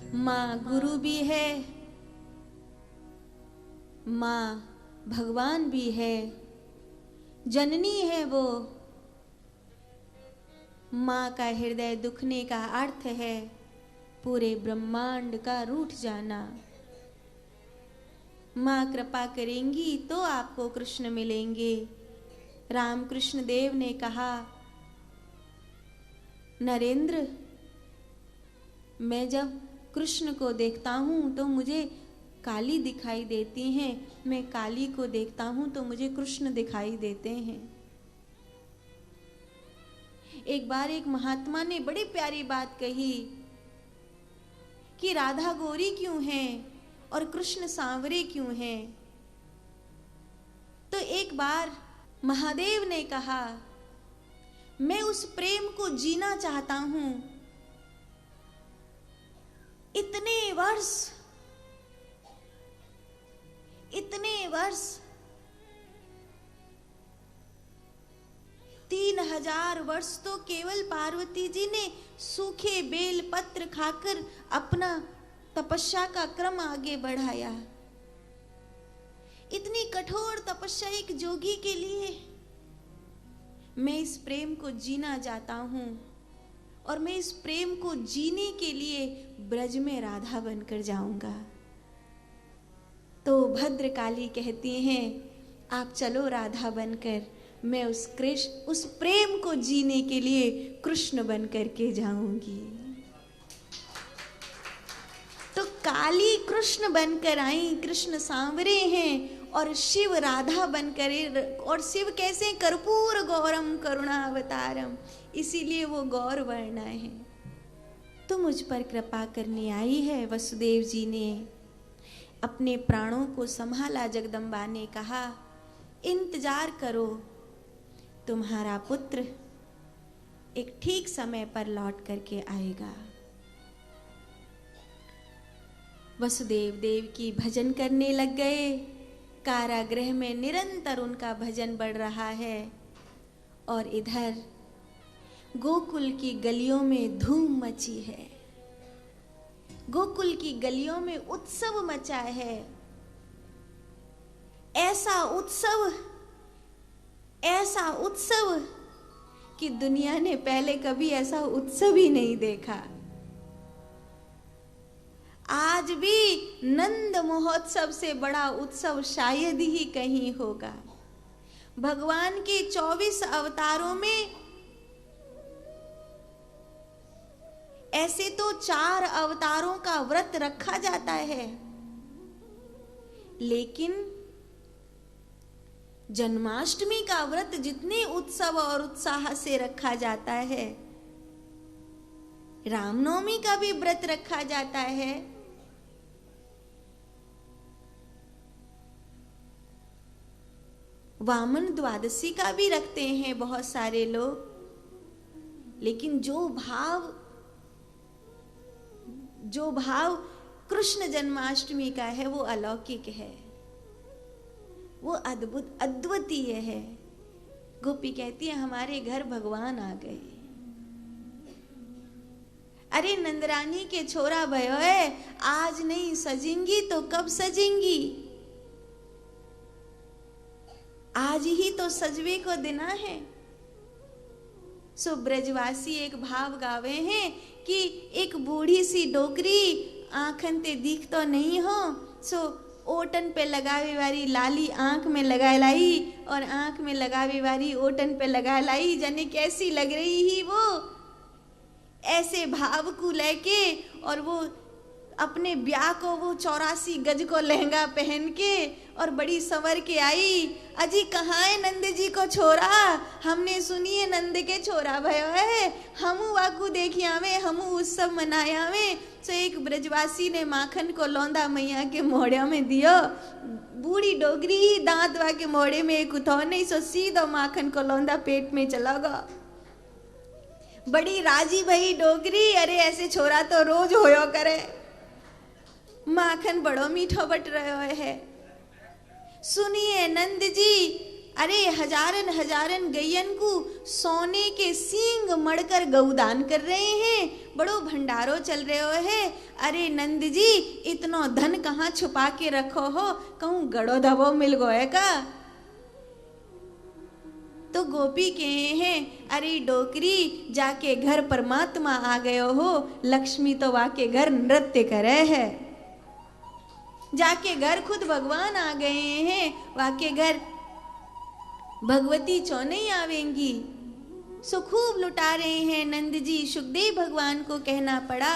माँ गुरु भी है, माँ भगवान भी है, जननी है वो। माँ का हृदय दुखने का अर्थ है पूरे ब्रह्मांड का रूठ जाना। माँ कृपा करेंगी तो आपको कृष्ण मिलेंगे। रामकृष्ण देव ने कहा, नरेंद्र, मैं जब कृष्ण को देखता हूँ तो मुझे काली दिखाई देती हैं, मैं काली को देखता हूँ तो मुझे कृष्ण दिखाई देते हैं। एक बार एक महात्मा ने बड़ी प्यारी बात कही कि राधा गोरी क्यों है और कृष्ण सांवरे क्यों हैं। तो एक बार महादेव ने कहा, मैं उस प्रेम को जीना चाहता हूं। इतने वर्ष 3000 वर्ष तो केवल पार्वती जी ने सूखे बेल पत्र खाकर अपना तपस्या का क्रम आगे बढ़ाया। इतनी कठोर तपस्या एक जोगी के लिए। मैं इस प्रेम को जीना चाहता हूं और मैं इस प्रेम को जीने के लिए ब्रज में राधा बनकर जाऊंगा। तो भद्रकाली कहती हैं, आप चलो राधा बनकर, मैं उस प्रेम को जीने के लिए कृष्ण बन करके जाऊंगी। तो काली कृष्ण बनकर आई, कृष्ण सांवरे हैं और शिव राधा बनकर। और शिव कैसे? कर्पूर गौरम करुणावतारम, इसीलिए वो गौर वर्ण है। तो मुझ पर कृपा करने आई है। वसुदेव जी ने अपने प्राणों को संभाला। जगदम्बा ने कहा, इंतजार करो, तुम्हारा पुत्र एक ठीक समय पर लौट करके आएगा। वसुदेव देव की भजन करने लग गए। कारागृह में निरंतर उनका भजन बढ़ रहा है और इधर गोकुल की गलियों में धूम मची है। गोकुल की गलियों में उत्सव मचा है। ऐसा उत्सव कि दुनिया ने पहले कभी ऐसा उत्सव ही नहीं देखा। आज भी नंद महोत्सव से बड़ा उत्सव शायद ही कहीं होगा। भगवान के 24 अवतारों में ऐसे तो 4 अवतारों का व्रत रखा जाता है, लेकिन जन्माष्टमी का व्रत जितने उत्सव और उत्साह से रखा जाता है, रामनवमी का भी व्रत रखा जाता है, वामन द्वादशी का भी रखते हैं बहुत सारे लोग। लेकिन जो भाव कृष्ण जन्माष्टमी का है वो अलौकिक है, वो अद्भुत अद्वितीय है। गोपी कहती है, हमारे घर भगवान आ गए। अरे नंदरानी के छोरा भयो है, आज नहीं सजेंगी तो कब सजेंगी? आज ही तो सजवे को देना है। सो ब्रजवासी एक भाव गावे हैं कि एक बूढ़ी सी डोकरी आंखन ते दिख तो नहीं हो, सो ओटन पे लगावे वाली लाली आंख में लगा लाई और आंख में लगावे वाली ओटन पे लगा लाई, जाने कैसी लग रही ही वो। ऐसे भाव को लेके और वो अपने ब्याह को वो 84 गज को लहंगा पहन के और बड़ी संवर के आई। अजी कहाँ है नंद जी को छोरा? हमने सुनी है नंद के छोरा भयो है, हमू वाकू देखिया में, हमू उत्सव मनाया में। सो एक ब्रजवासी ने माखन को लौंदा मैया के मोड़े में दियो। बूढ़ी डोगरी ही दांत वा के मोड़े में एक उठो नहीं, सो सीधो माखन को लौंदा पेट में चला गया। बड़ी राजी भई डोगरी, अरे ऐसे छोरा तो रोज होयो करे। माखन बड़ो मीठो बट रहो है। सुनिए नंद जी, अरे हजारन हजारन गैयन को सोने के सींग मड़कर गौदान कर रहे हैं, बड़ो भंडारो चल रहे है। अरे नंद जी इतनो धन कहाँ छुपा के रखो हो, कहूँ गड़ो धबो मिल गए का। तो गोपी कहे हैं अरे डोकरी जाके घर परमात्मा आ गयो हो, लक्ष्मी तो वाके घर नृत्य करे है, जाके घर खुद भगवान आ गए हैं, वाके घर भगवती चौ नहीं आवेंगी। सो खूब लुटा रहे हैं नंद जी। सुखदेव भगवान को कहना पड़ा